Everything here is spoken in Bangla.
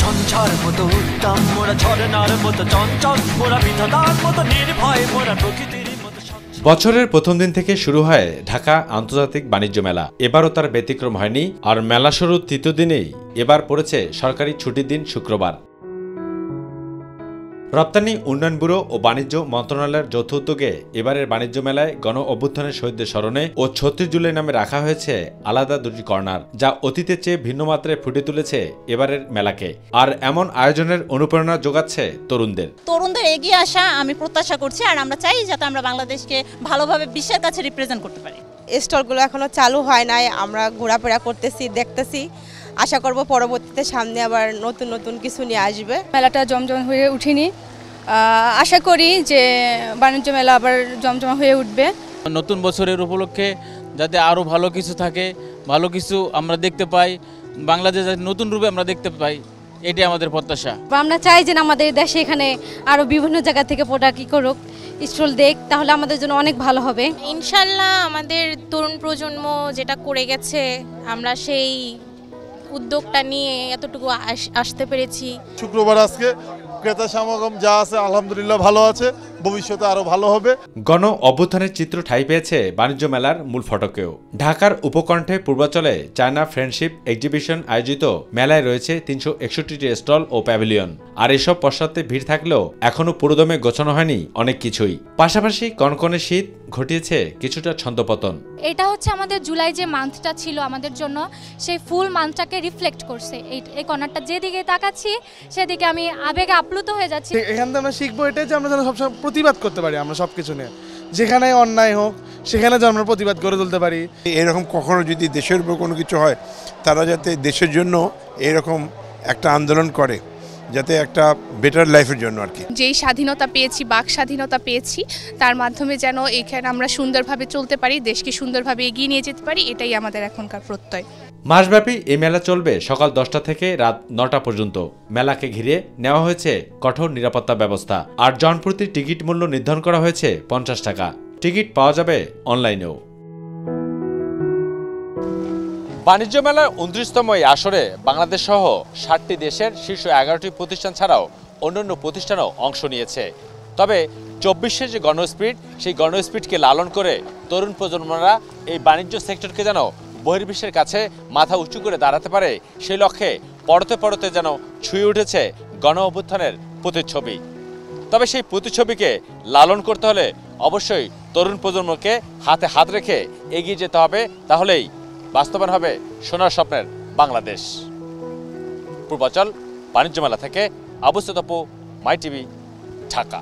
ঝঞ্ঝার মতো উত্তম, মোরা ঝরনার মতো চঞ্চল, মোরা বিধাতার মতো নির্ভয়, মোরা প্রকৃতির মতো সচ্ছল। বছরের প্রথম দিন থেকে শুরু হয় ঢাকা আন্তর্জাতিক বাণিজ্য মেলা। এবারও তার ব্যতিক্রম হয়নি। আর মেলা শুরুর তৃতীয় দিনেই এবার পড়েছে সরকারি ছুটির দিন শুক্রবার। রপ্তানি উন্নয়ন ব্যুরো ও বাণিজ্য মন্ত্রণালয়ের যৌথ উদ্যোগে এবারের বাণিজ্য মেলায় গণ অভ্যুত্থানের শহীদদের স্মরণে ও ৩৬ জুলাই নামে রাখা হয়েছে আলাদা দুটি কর্নার, যা অতীতের চেয়ে ভিন্ন মাত্রায় ফুটে তুলেছে এবারের মেলাকে। আর এমন আয়োজনের অনুপ্রেরণা যোগাচ্ছে তরুণদের এগিয়ে আসা আমি প্রত্যাশা করছি। আর আমরা চাই যাতে আমরা বাংলাদেশকে ভালোভাবে বিশ্বের কাছে রিপ্রেজেন্ট করতে পারি। স্টলগুলো এখনো চালু হয় নাই, আমরা ঘোরাফেরা করতেছি, দেখতেছি। আশা করব পরবর্তীতে সামনে আবার নতুন নতুন কিছু নিয়ে আসবে। মেলাটা জমজম হয়ে উঠেনি, আশা করি যে বাণিজ্য মেলা আবার জমজমা হয়ে উঠবে। নতুন বছরের উপলক্ষে যাতে আরও ভালো কিছু থাকে, ভালো কিছু আমরা দেখতে পাই, বাংলাদেশ যাতে নতুন রূপে আমরা দেখতে পাই, এটাই আমাদের প্রত্যাশা। আমরা চাই যে আমাদের দেশে এখানে আরও বিভিন্ন জায়গা থেকে প্রোডাক্ট করুক, স্টল দেখ, তাহলে আমাদের জন্য অনেক ভালো হবে। ইনশাল্লাহ আমাদের তরুণ প্রজন্ম যেটা করে গেছে, আমরা সেই উদ্যোগটা নিয়ে এতটুকু আসতে পেরেছি। শুক্রবার আজকে ক্রেতা সমাগম যা আছে আলহামদুলিল্লাহ ভালো আছে, ভবিষ্যতে আরো ভালো হবে। গণ অভ্যুত্থানের চিত্র ঠাঁই পেয়েছে বাণিজ্য মেলার মূল ফটকেও। ঢাকার উপকণ্ঠে পূর্বাঞ্চলে চায়না ফ্রেন্ডশিপ এক্সিবিশন আয়োজিত মেলায় রয়েছে ৩৬১টি স্টল ও প্যাভিলিয়ন। আর এসব পশ্চাতে ভিড় থাকলেও এখনো পুরোদমে গোছানো হয়নি অনেক কিছুই। পাশাপাশি কনকনে শীত ঘটিয়েছে কিছুটা ছন্দপতন। এটা হচ্ছে আমাদের জুলাই যে মান্থটা ছিল আমাদের জন্য, সেই ফুল মান্থটাকে রিফ্লেক্ট করছে। এই কর্নারটা যেদিকে তাকাচ্ছি সেদিকে আমি আবেগে আপ্লুত হয়ে যাচ্ছি। এখান থেকে আমরা শিখবো এটাই যে আমরা যেন সবসময় প্রতিবাদ করতে পারি। আমরা সব কিছু নিয়ে যেখানে অন্যায় হোক সেখানে যেন আমরা প্রতিবাদ করে তুলতে পারি। এরকম কখনো যদি দেশের উপর কোনো কিছু হয়, তারা যাতে দেশের জন্য এরকম একটা আন্দোলন করে, যাতে একটা বেটার লাইফের জন্য আর কি। যেই স্বাধীনতা পেয়েছি, বাক স্বাধীনতা পেয়েছি, তার মাধ্যমে যেন এখানে আমরা সুন্দরভাবে চলতে পারি, দেশকে সুন্দরভাবে এগিয়ে নিয়ে যেতে পারি, এটাই আমাদের এখনকার প্রত্যয়। মাসব্যাপী এই মেলা চলবে সকাল 10টা থেকে রাত 9টা পর্যন্ত। মেলাকে ঘিরে নেওয়া হয়েছে কঠোর নিরাপত্তা ব্যবস্থা। আর জনপ্রতি টিকিট মূল্য নির্ধারণ করা হয়েছে 50 টাকা। টিকিট পাওয়া যাবে অনলাইনেও। বাণিজ্য মেলার 29তম এই আসরে বাংলাদেশ সহ 60টি দেশের শীর্ষ 11টি প্রতিষ্ঠান ছাড়াও অন্যান্য প্রতিষ্ঠানও অংশ নিয়েছে। তবে 24-এর যে গণস্পিরিট, সেই গণস্পিরিটকে লালন করে তরুণ প্রজন্মরা এই বাণিজ্য সেক্টরকে যেন বহির্বিশ্বের কাছে মাথা উঁচু করে দাঁড়াতে পারে, সেই লক্ষ্যে পড়তে পড়তে যেন ছুঁয়ে উঠেছে গণ অভ্যুত্থানের প্রতিচ্ছবি। তবে সেই প্রতিচ্ছবিকে লালন করতে হলে অবশ্যই তরুণ প্রজন্মকে হাতে হাত রেখে এগিয়ে যেতে হবে, তাহলেই বাস্তবায়ন হবে সোনার স্বপ্নের বাংলাদেশ। পূর্বাঞ্চল বাণিজ্য মেলা থেকে আবু সৈয়দ আপু, মাই টিভি, ঢাকা।